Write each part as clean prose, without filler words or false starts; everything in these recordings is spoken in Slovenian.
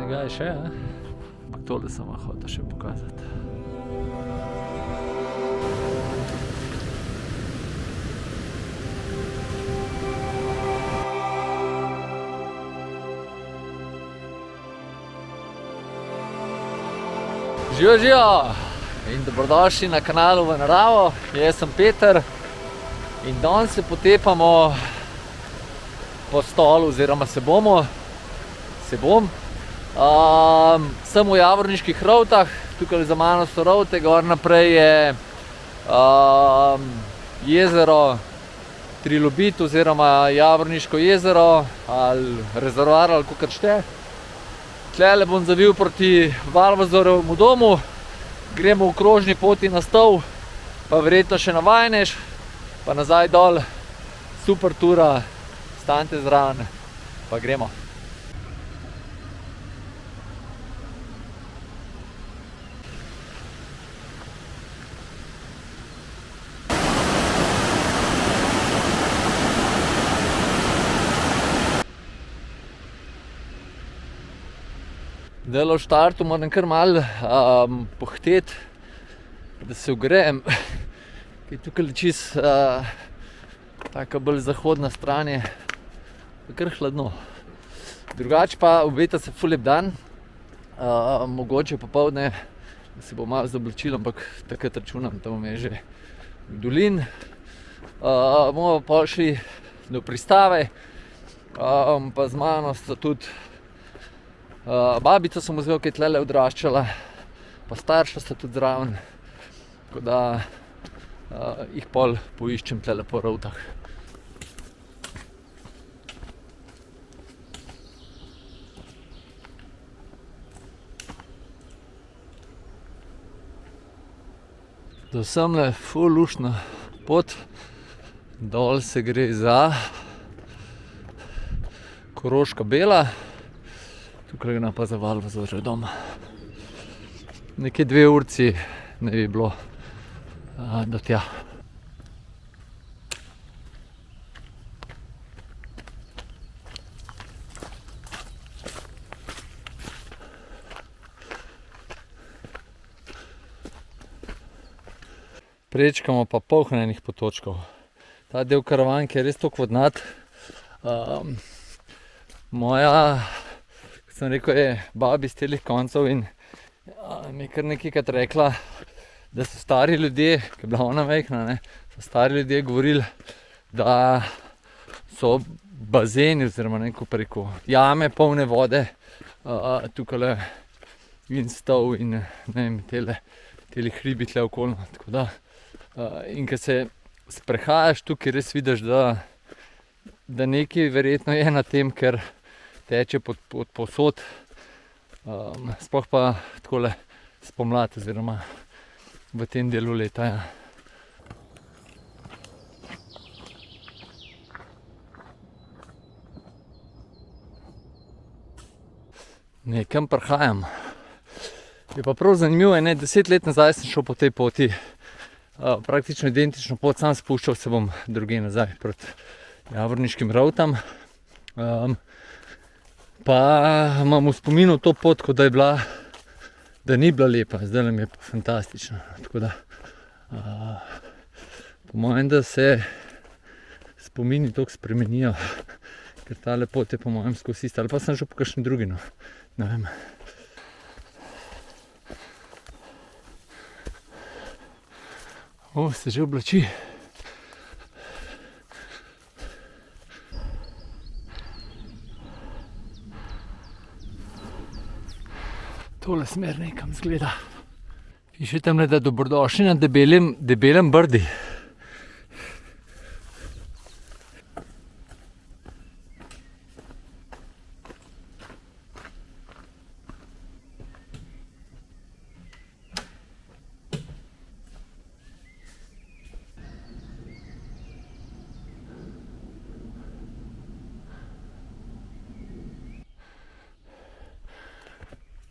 snega je še, ampak tole sem vam hotel še pokazati. Živijo in dobrodošli na kanalu V naravo. Jaz sem Peter in danes se potepamo po stolu oziroma se bom. Sem v Javorniških rovtah, tukaj za mano so rovte, gor naprej je jezero Trilobit oziroma Javorniško jezero ali rezervoar ali kakor šte. Tlele bom zavil proti Valvazorjevemu domu, gremo v krožni poti na Stol, pa verjetno še na Vajnež, pa nazaj dol. Super tura, stanite zraven, pa gremo. Zdajle v štartu moram kar malo pohteti, da se ogrejem, ki je tukaj čist taka bolj zahodna stran je kar hladno. Drugače pa obeta se ful lep dan, mogoče popoldne, da se bo malo zaoblačilo, ampak takrat računam, tam je že v dolin. Bomo pa šli do pristave, pa z mano sta tudi babico sem vzel, ki je tlele odraščala, pa starša sta tudi zraven, tako da jih pol poiščem tlele po rovtah. Do semle ful luštna pot, dol se gre za Koroška Bela. Tukaj gre pa za Valvazorjev dom. Nekje 2 urci ne bi bilo do tja. Prečkamo pa polhnenih potočkov. Ta del Karavanke je res toliko vodnat. Moja, sem rekel, je babi z telih koncev in mi je kar nekajkrat rekla, da so stari ljudje, ki je bila ona majhna, so stari ljudje govorili, da so bazeni oziroma neko preko jame polne vode, tukajle in Stol in ne vem, teli hribi tle okolno, tako da. In ko se sprehajaš tukaj, res vidiš, da nekaj verjetno je na tem, ker teče pod povsod, sploh pa takole spomlad oziroma v tem delu leta. Ja. Nekam prihajam. Je pa prav zanimivo, 10 let nazaj sem šel po tej poti, praktično identično pot, sam spuščal se bom drugje nazaj proti Javorniškim rovtam. Pa imam v spominu to pot, kot da ni bila lepa, zdaj nam je pa fantastična. Tako da, po mojem, da se spomini toliko spremenijo, ker tale pot je po mojem skozi ista, ali pa sem že po kakšni drugi, no, ne vem. Se že oblači. Tole smer nekam zgleda. Piše tamle, da dobrodošli na debelem brdi.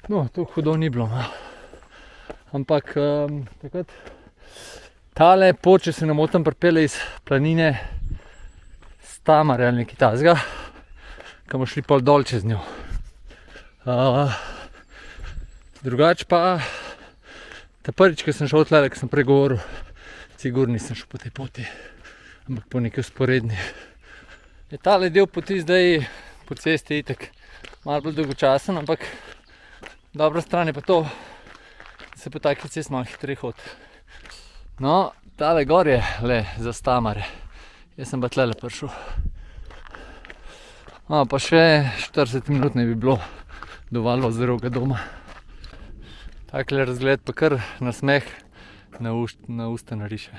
No, to hudo ni bilo, ampak takrat tale pot, če se ne motim, pripelje iz planine Stamarja ali nekaj takega, ko bomo šli pol dol čez njo. Drugače pa, prvič, ko sem šel tlele, ko sem prej govoril, sigurno nisem šel po tej poti, ampak po neki vzporedni. Je tale del poti zdaj po cesti itak malo bolj dolgočasen, ampak dobra stran je pa to, da se po taki cesti malo hitreje hodi. No, tale gor je le za Stamare. Jaz sem pa tlele prišel. Pa še 40 minut ne bi bilo do Valvazorovega doma. Takle razgled pa kar nasmeh na usta nariše.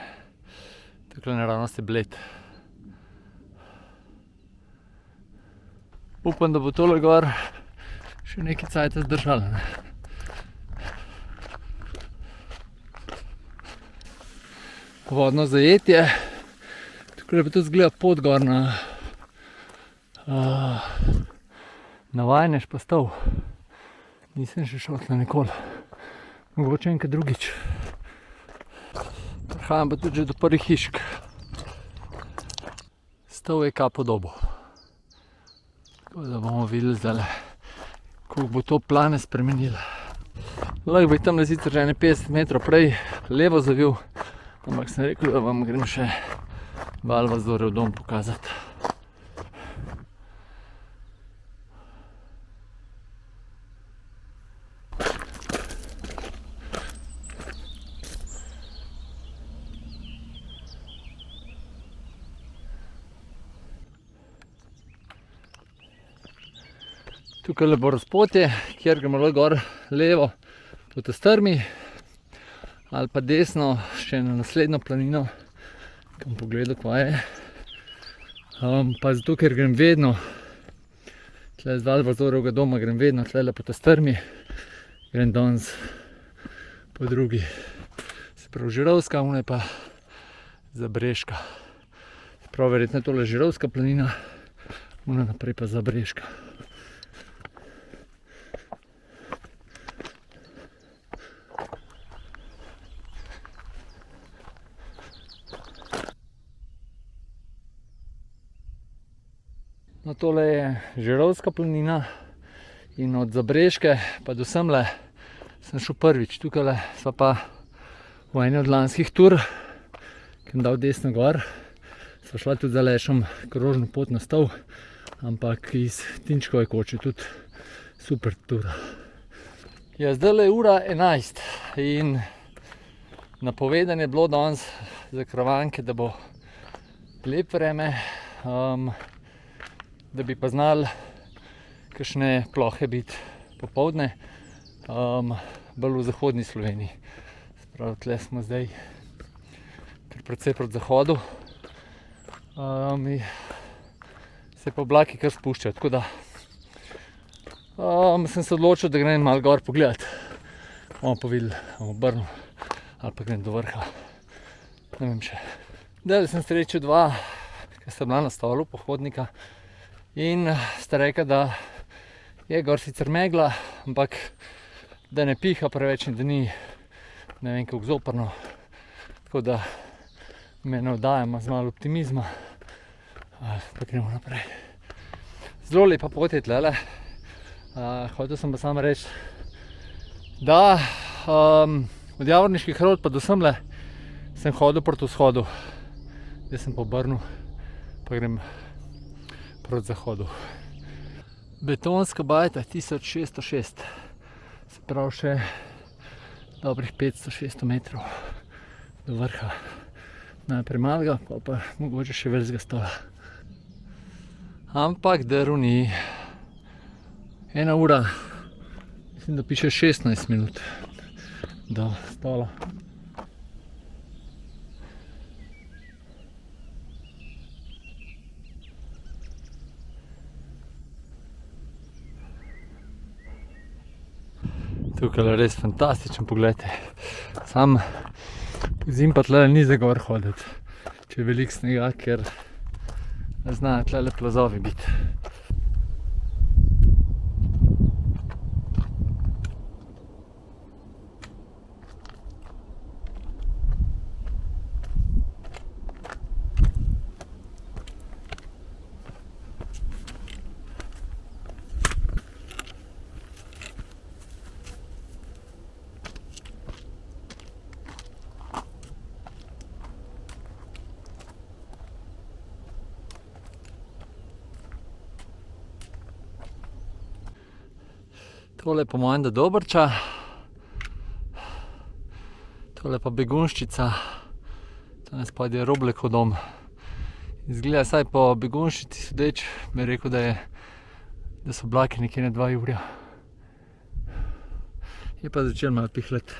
Takle naravnost je bled. Upam, da bo tole gor še nekaj cajta zdržalo, ne. Vodno zajetje. Takole pa tudi zgleda pot gor na Vajnež pa Stol. Nisem še šel tle nikoli. Mogoče enkrat drugič. Prihajam pa tudi že do prvih hišk. Stol je kaj podobo. Tako da bomo videli zdajle, koliko bo to plane spremenilo. Lahko bi tamle sicer že 50 metrov prej levo zavil, ampak sem rekel, da vam grem še Valvazorov dom pokazati. Tukaj bo razpotje, kjer gremo gor levo po tej strmi ali pa desno še na naslednjo planino, kam pogledal, kva je. Pa zato, ker grem vedno tle z Valvazorovega doma, grem vedno tle po tej strmi, grem danes po drugi. Se pravi Žirovska, ona je pa Zabrežka. Se pravi, verjetno je tole Žirovska planina, ona naprej pa Zabrežka. No, tole je Žirovska planina in od Zabrežke pa do semle sem šel prvič. Tukaj sva pa v eni od lanskih tur, ki sem dal desno gor. Sva šla tudi za Alešom krožno pot na Stol, ampak iz Tinčkove koče tudi super tura. Ja, zdajle je ura 11 in napovedano je bilo danes za Karavanke, da bo lep vreme, da bi pa znali kakšne plohe biti popoldne, bolj v zahodni Sloveniji. Sprav, tle smo zdaj kar precej proti zahodu. Se pa oblaki kar spuščajo, tako da sem se odločil, da grem malo gor pogledat. Bomo pa videli, bomo obrnil ali pa grem do vrha. Ne vem še. Zdaj sem srečal dva, ki sta bila na Stolu, pohodnika. In sta rekla, da je gor sicer megla, ampak da ne piha preveč in da ni ne vem kako zoprno. Tako da me navdajamo z malo optimizma. Pa gremo naprej. Zelo lepa pot je tlele. Hotel sem pa samo reči, da od Javorniških Rod pa do semle sem hodil proti vzhodu. Zdaj sem pa obrnil, pa grem proti zahodu. Betonska bajta 1606, se pravi še dobrih 500-600 metrov do vrha. Najprej malega, pa mogoče še velikega Stola. Ampak drv ni. 1 ura, mislim, da piše 16 minut do Stola. Tukaj je res fantastičen pogled. Sam pozim pa tle ni za gor hoditi, če je veliko snega, ker znajo tle plazovi biti. Tole po mojem do Dobrča. Tole pa Begunjščica. Tole spodaj je Roblekov dom. Izgleda saj po Begunjščici sodeč, bi rekel, da so oblaki nekje na 2 jurja. Je pa začel malo pihlati.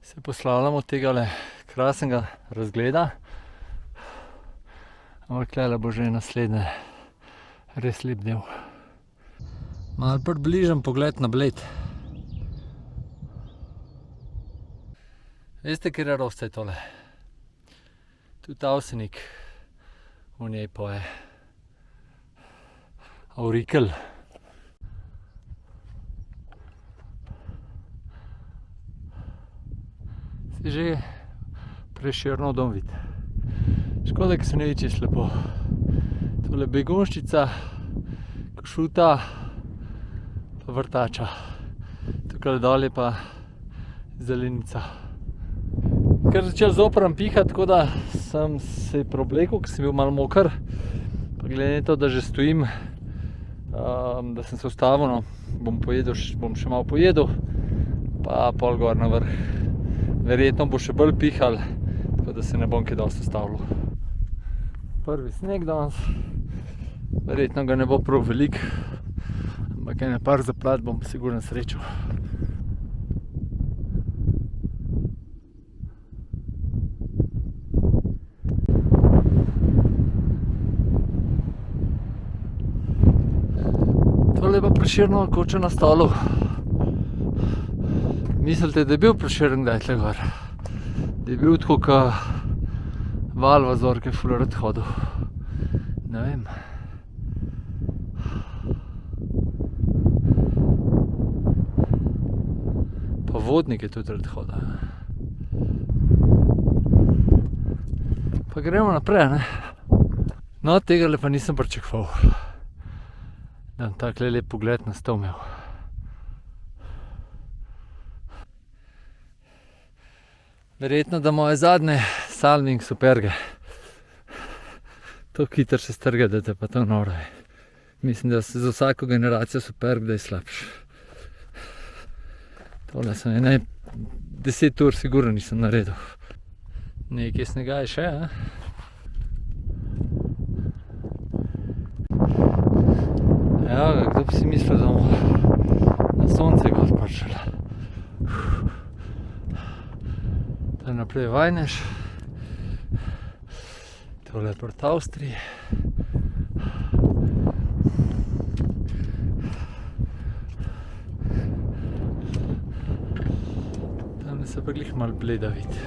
Se poslavljamo od tegale krasnega razgleda. Ampak tule bo že naslednje res lep del. Malo približam pogled na Bled. Veste, katera rosta je tole? Tudi Avsenik v njej poje. Avrikel. Si že Prešernov dom vid. Škoda, ki se ne vidi čisto lepo. Tole Begunjščica, Košuta pa Vrtača. Tukaj dol je pa zelenica. Ker začel zopram pihati, tako da sem se preoblekel, ker sem bil malo moker. Pa glede na to, da že stojim, da sem se ustavil, no, bom še malo pojedel, pa pol gor na vrh. Verjetno bo še bolj pihal, tako da se ne bom kaj dosti ustavljal. Prvi sneg danes, verjetno ga ne bo prav veliko, ampak ene par zaplat bom sigurno srečal. Tole je pa Prešernova koča na stolu. Mislite, da je bil Prešeren kdaj tle gor? Da je bil tako ka Valvazor, ki je ful rad hodil. Ne vem. Pa Vodnik je tudi rad hodil. Pa gremo naprej, ne? No, tegale pa nisem pričakoval. Da bom takle lep pogled na stol imel. Verjetno, da moje zadnje Salming Superge. To hitro se strga, da te pa to noro je. Mislim, da se za vsako generacijo Superg, da je slabš. Tole sem 10 ur sigurno nisem naredil. Nekaj snega je še, Ja, kdo bi si mislil, da bomo na sonce gor prišli. Tole naprej Vajnež. Tole je proti Avstriji. Tamle se pa glih malo Bleda vidi.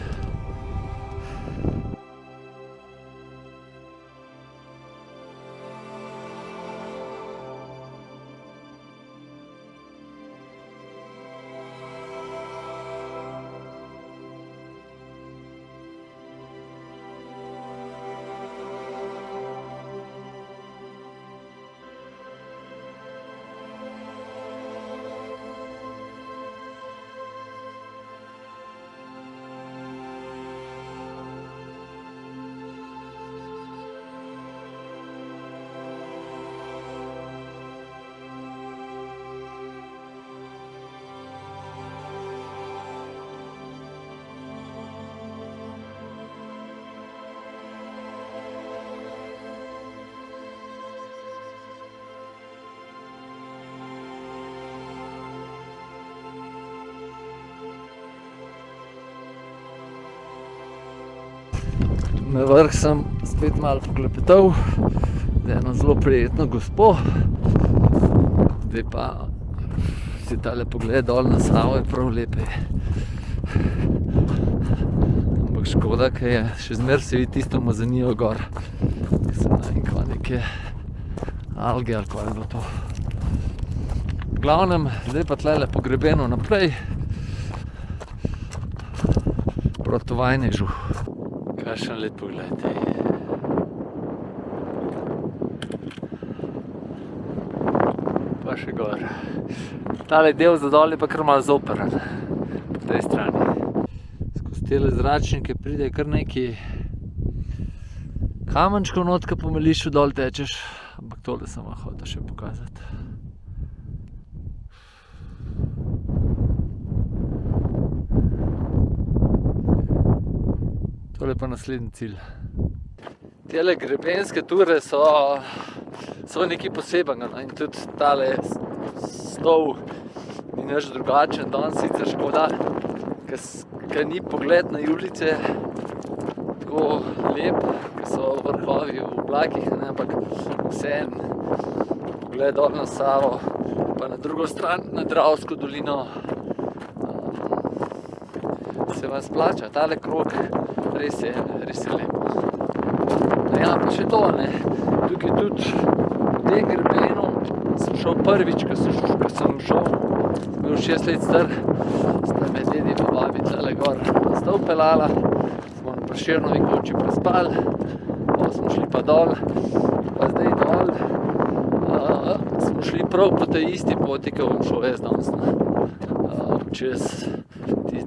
Na vrh sem spet malo poklepetal, da je eno zelo prijetno gospo. Zdaj pa si tale pogled dol na Savo je prav lepe. Ampak škoda, ker je še zmer se vidi tisto mazanijo gor. Se ne vem, kva neke alge ali kva je bilo to. V glavnem, zdaj pa tlele pogrebeno naprej proti Vajnežu. Kakšen lep pogled. Pa še gor. Tale del za dol je pa kar malo zoperen po tej strani. Skozi tele zračnike pride kar neki kamenčkov not, ko po Melišu dol tečeš, ampak tole sem vam hotel še pokazati. Tole pa naslednji cilj. Tele grebenske ture so nekaj posebenega, no? In tudi tale stol ni nič drugačen, danes sicer škoda, ker ni pogled na Julice tako lep, ker so vrhovi v oblakih, ne? Ampak vseeno pogled dol na Savo, pa na drugo stran, na Dravsko dolino, se vam splača, tale krog res je lepo. Ja, pa še to, ne, tukaj tudi v tem grebenu sem šel prvič, ko sem šel, bil 6 let star, sta me dedi pa babi tlele gor stol pelala, smo na Prešernovi koči prespali, pa smo šli pa dol, pa zdaj dol, smo šli prav po tej isti poti, ko bom šel jaz danes, čez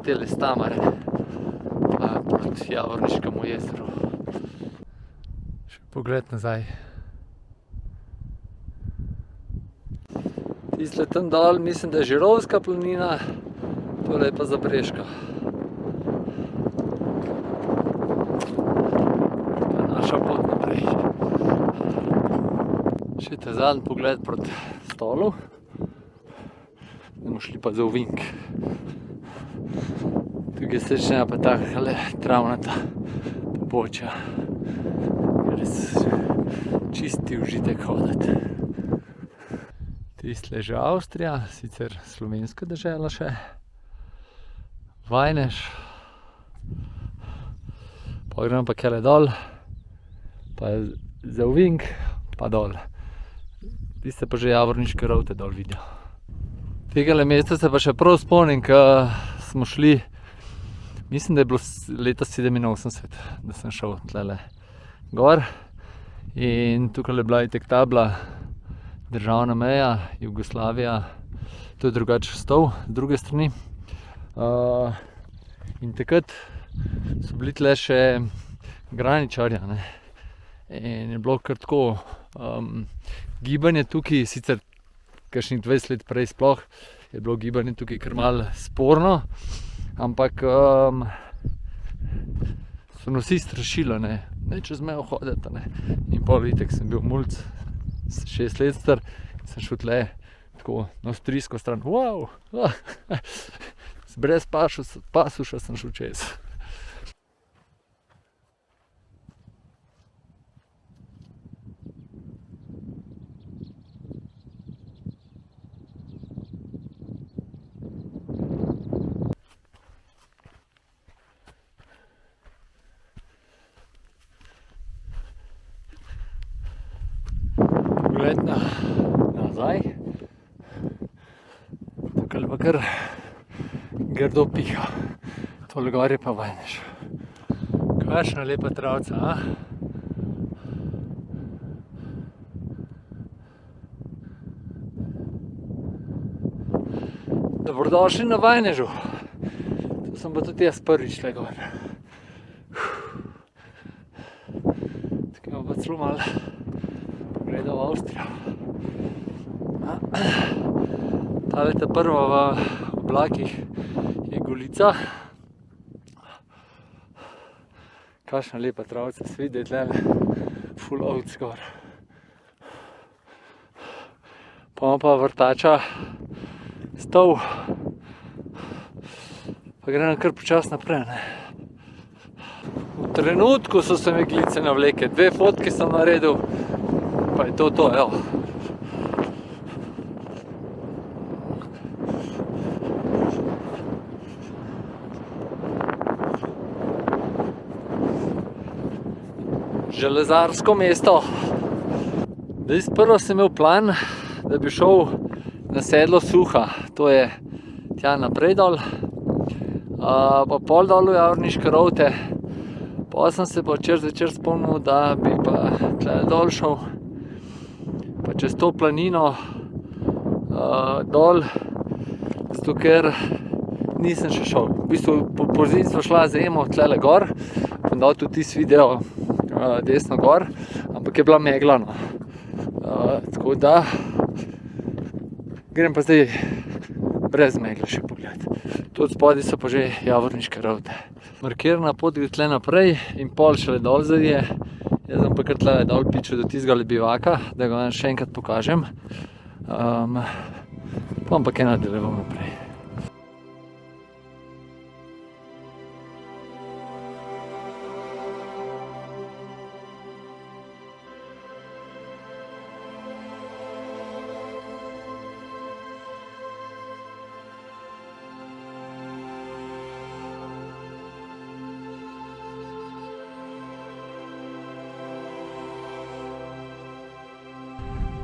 tele Stamare, pa proti Javorniškemu jezeru. Pogled nazaj. Tisle tam dol, mislim, da je Žirovska planina, tole je pa Zabreška. Pa naša pot naprej. Še ta zadnji pogled proti stolu. Bomo šli pa za ovink. Tukaj se začne pa takole travnata pobočja. Čisti užitek hoditi. Tisle že Avstrija, sicer slovenska dežela še. Vajnež. Pa gremo pa kele dol, pa za ovink, pa dol. Tiste pa že Javorniške rovte dol vidijo. Tegale mesta se pa še prav spomnim, ko smo šli, mislim, da je bilo leta 87, da sem šel tlele gor. In tukaj je bila itek tabla državna meja, Jugoslavija, to je drugače stol z druge strani. In takrat so bili tle še graničarja, ne. In je bilo kar tako, gibanje tukaj, sicer kakšnih 20 let prej sploh, je bilo gibanje tukaj kar malo sporno, ampak so nas vsi strašilo, ne čez mejo hoditi, ne. In pol itek sem bil mulc, 6 let star, in sem šel tle tako na avstrijsko stran, wow, brez pasuša sem šel čez. Pogled nazaj, tukaj pa kar grdo piha, tole gor je pa Vajnež. Kakšna lepa travca, a? Dobrodošli na Vajnežu, to sem pa tudi jaz prvič tle gor. Tukaj imam pa celo malo gledal v Avstrijo. Tale ta prva v oblakih je Golica. Kakšna lepa travca, se vidi, da je tlele ful ovc gor. Pa imam pa vrtača stol. Pa gre nam kar počas naprej, ne. V trenutku so se mi glice navleke, 2 fotke sem naredil, pa je to, evo. Železarsko mesto. Zdaj sprva sem imel plan, da bi šel na sedlo Suha, to je tja naprej dol, pa pol dol v Javorniške rovte. Pa sem se pa včeraj zvečer spomnil, da bi pa tle dol šel, pa čez to planino dol, zato ker nisem še šel. V bistvu po zimi sva šla z Emo tlele gor, bom dal tudi tisti video desno gor, ampak je bila megla, no. Tako da grem pa zdaj brez megle še pogled. Tu od spodaj so pa že Javorniške ravte. Markirana pot gre tle naprej in pol šele dol je. Jaz bom pa kar tle dol pičil do tistega bivaka, da ga vam še enkrat pokažem. Pa bom pa kaj nadaljeval naprej.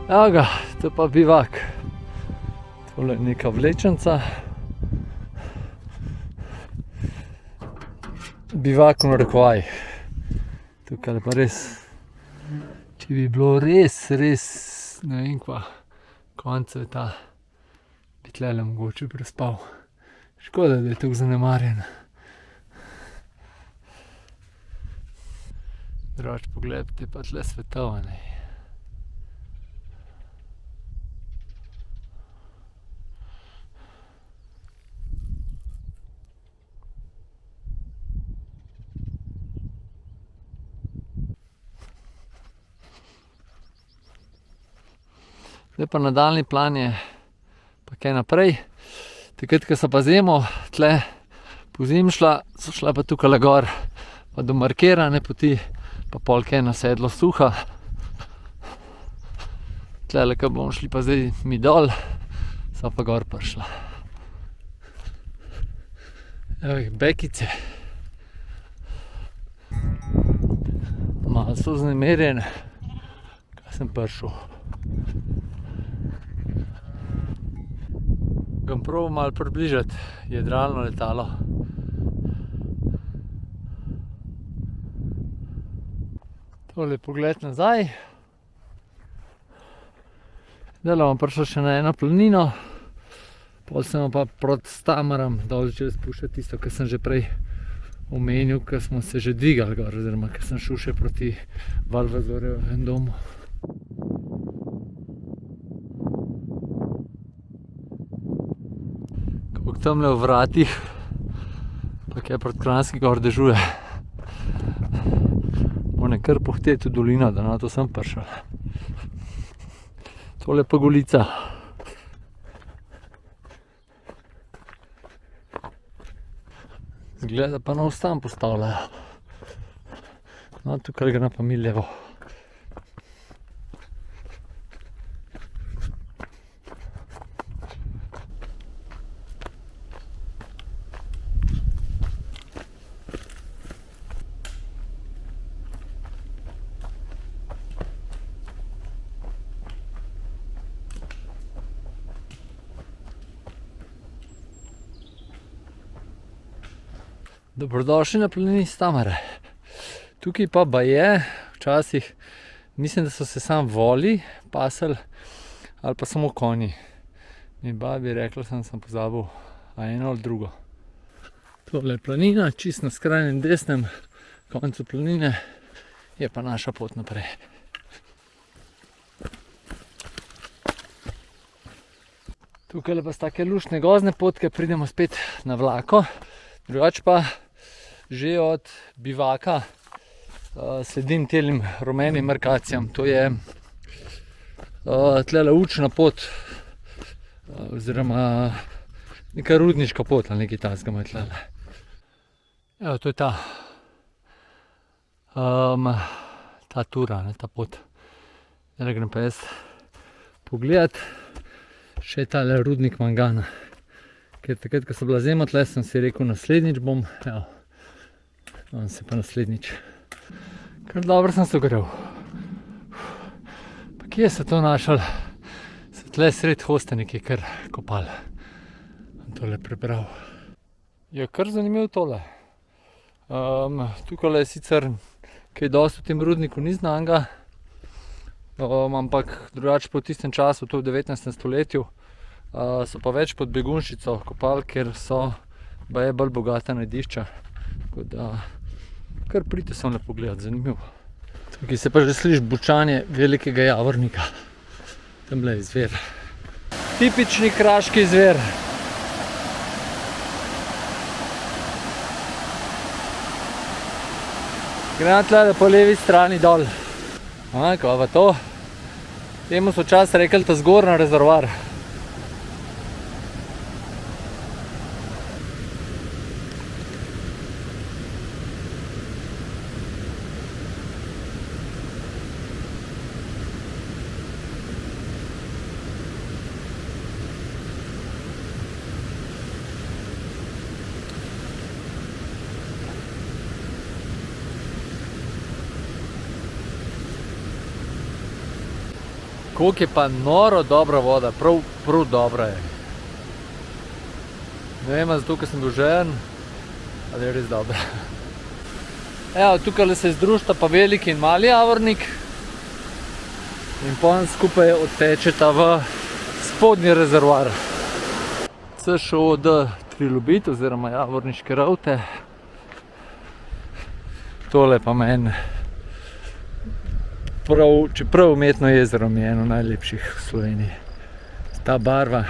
Evo ga, to je pa bivak. Tole je neka vlečenca. Bivak v narekovajih. Tukaj pa res, če bi bilo res, ne vem kva, konec sveta, bi tlele mogoče prespal. Škoda, da je tako zanemarjen. Drugače pogled, je pa tle svetova, ne. Zdaj pa nadaljni plan je pa kaj naprej. Takrat, ko so pa zimo tle pozimi šla, so šla pa tukaj gor pa do markirane poti, pa pol kaj na sedlo suha. Tlele, ko bomo šli pa zdaj mi dol, so pa gor prišla. Evo jih bekice. Malo so vznemirjene, kaj sem prišel. Ga probam malo približati, jadralno letalo. Tole je pogled nazaj. Zdaj bom prišel še na eno planino, pol sem pa proti Stamaram dol začel spuščati tisto, kar sem že prej omenil, ko smo se že dvigali gor, oziroma ko sem šel še proti Valvazorjevem domu. Kako tamle v vratih, pa kaj proti Kranjski gor dežuje. Moram kar pohteti v dolino, da na to sem prišel. Tole pa Golica. Zgleda pa nov stan postavljajo. No, tukaj gre pa mi levo. Dobrodošli na planini Stamare. Tukaj pa baje, včasih, mislim, da so se sam voli pasali ali pa samo konji. Mi babi rekla, sem pozabil, a eno ali drugo. Tole je planina, čist na skrajnem desnem koncu planine je pa naša pot naprej. Tukaj pa so take luštne gozdne potke, pridemo spet na vlako. Drugače pa že od bivaka sledim telim rumenim markacijam. To je tlele učna pot, oziroma neka rudniška pot ali nekaj takega ima tlele. Evo, to je ta tura, ta pot. Zdaj grem pa jaz pogledat še tale rudnik mangana. Ker takrat, ko so bila zima tle, sem si rekel, naslednjič bom, evo, on se pa naslednjič. Kar dobro sem se ogrel. Pa kje so to našli? So tle sred hoste nekaj kar kopali. Tole prebral. Je kar zanimivo tole. Tukaj je sicer kaj dosti v tem rudniku ni znanga, ampak drugače po tistem času, to v 19. stoletju, so pa več pod Begunjščico kopali, ker so baje bolj bogata najdišča. Tako da kar pridite sem le pogledat, zanimivo. Tukaj se pa že sliši bučanje velikega javornika. Tamle je zver. Tipični kraški zver. Gremo tle po levi strani dol. Kaj pa to? Temu so včasih rekli ta zgornji rezervoar. Koliko je pa noro dobra voda, prav dobra je. Ne vem, zato, ker sem bil žejen, ali je res dobra. Evo, tukaj se združita pa veliki in mali javornik. In potem skupaj odtečeta v spodnji rezervoar. CŠOD Trilobit oziroma Javorniške rovte. Tole pa meni čeprav umetno jezero mi je eno najlepših v Sloveniji. Ta barva.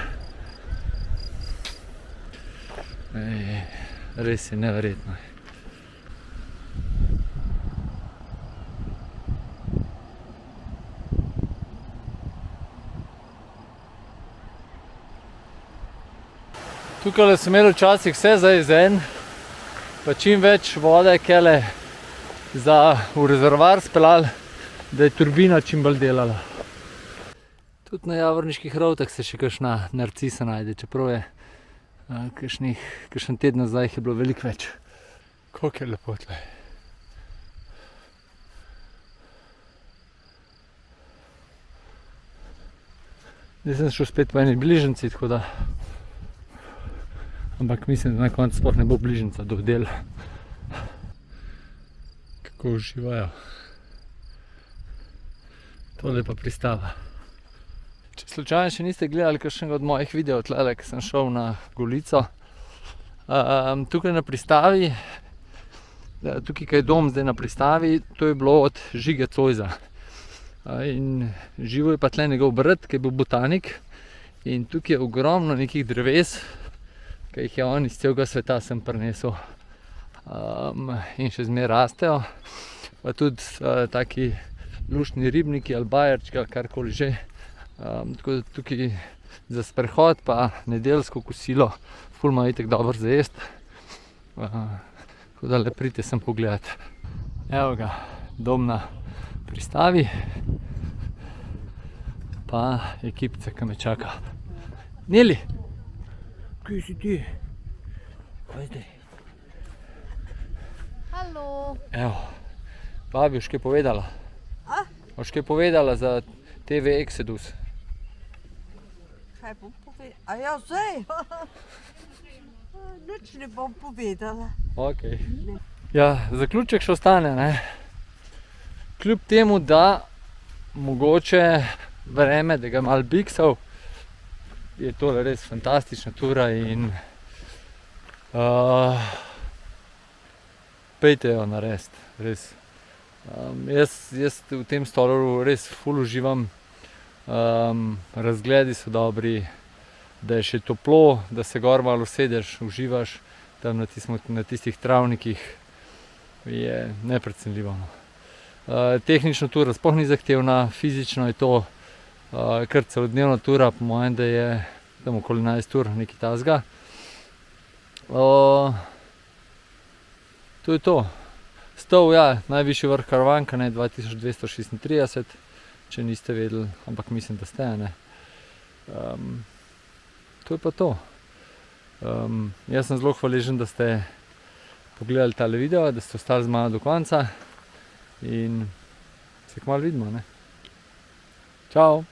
Res je neverjetno. Tukaj sem imel včasih vse za jezen, pa čim več vode kele v rezervoar speljali, da je turbina čim bolj delala. Tudi na Javorniških rovtah se še kakšna narcisa najde, čeprav je kakšen teden nazaj je bilo veliko več. Koliko je lepo tle. Zdaj sem šel spet po eni bližnjici, tako da. Ampak mislim, da na koncu sploh ne bo bližnjica do del. Kako uživajo. Tole pa pristava. Če slučajno še niste gledali kakšnega od mojih videov tlele, ki sem šel na Golico. Tukaj na pristavi, tukaj kaj je dom zdaj na pristavi, to je bilo od Žige Cojza. In živo je pa tle njegov brat, ki je bil botanik. In tukaj je ogromno nekih dreves, ki jih je on iz celega sveta sem prinesel. In še zmeraj rastejo. Pa tudi taki luštni ribniki ali bajerčki ali karkoli že. Tako da tukaj za sprehod pa nedeljsko kosilo ful ima itak dobro za jest. Tako da le pridite sem pogledat. Evo ga, dom na pristavi. Pa ekipica, ki me čaka. Neli! Kje si ti? Kaj zdaj? Halo! Evo, babi, boš kaj povedala? Boš kaj povedala za TV Exodus? Kaj bom povedala? A ja, zdaj? Nič ne bom povedala. Ok. Ja, zaključek še ostane, ne? Kljub temu, da mogoče vreme, da ga malo biksal, je tole res fantastična tura in pejte jo narediti, res. Jaz v tem stolu res ful uživam, razgledi so dobri, da je še toplo, da se gor malo usedeš, uživaš tam na tistih travnikih, je neprecenljivo. Tehnična tura sploh ni zahtevna, fizično je to kar celodnevna tura, po mojem, da je tam okoli 11 ur nekaj takega. To je to. Stol, ja, najvišji vrh Karavanka, 2236, če niste vedeli, ampak mislim, da ste, ne. To je pa to. Jaz sem zelo hvaležen, da ste pogledali tale video, da ste ostali z mano do konca in se kmalu vidimo, ne. Čau!